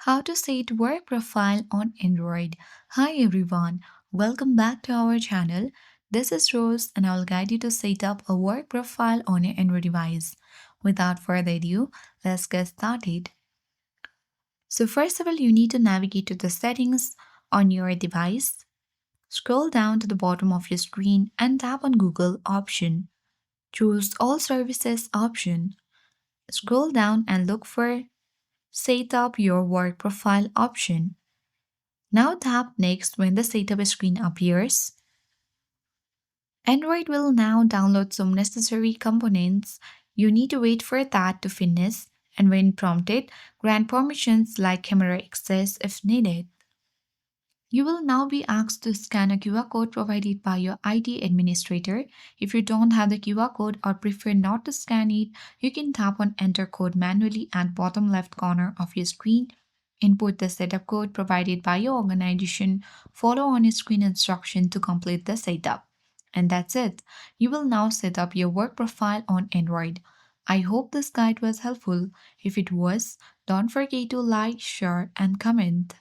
How to set work profile on Android. Hi everyone, welcome back to our channel. This is Rose and I will guide you to set up a work profile on your Android device. Without further ado, let's get started. So first of all, you need to navigate to the settings on your device. Scroll down to the bottom of your screen and tap on Google option. Choose all services option. Scroll down and look for set up your work profile option. Now tap Next when the setup screen appears. Android will now download some necessary components. You need to wait for that to finish, and when prompted, grant permissions like camera access if needed. You will now be asked to scan a QR code provided by your IT administrator. If you don't have the QR code or prefer not to scan it, you can tap on Enter Code manually at bottom left corner of your screen. Input the setup code provided by your organization. Follow on screen instruction to complete the setup. And that's it. You will now set up your work profile on Android. I hope this guide was helpful. If it was, don't forget to like, share, and comment.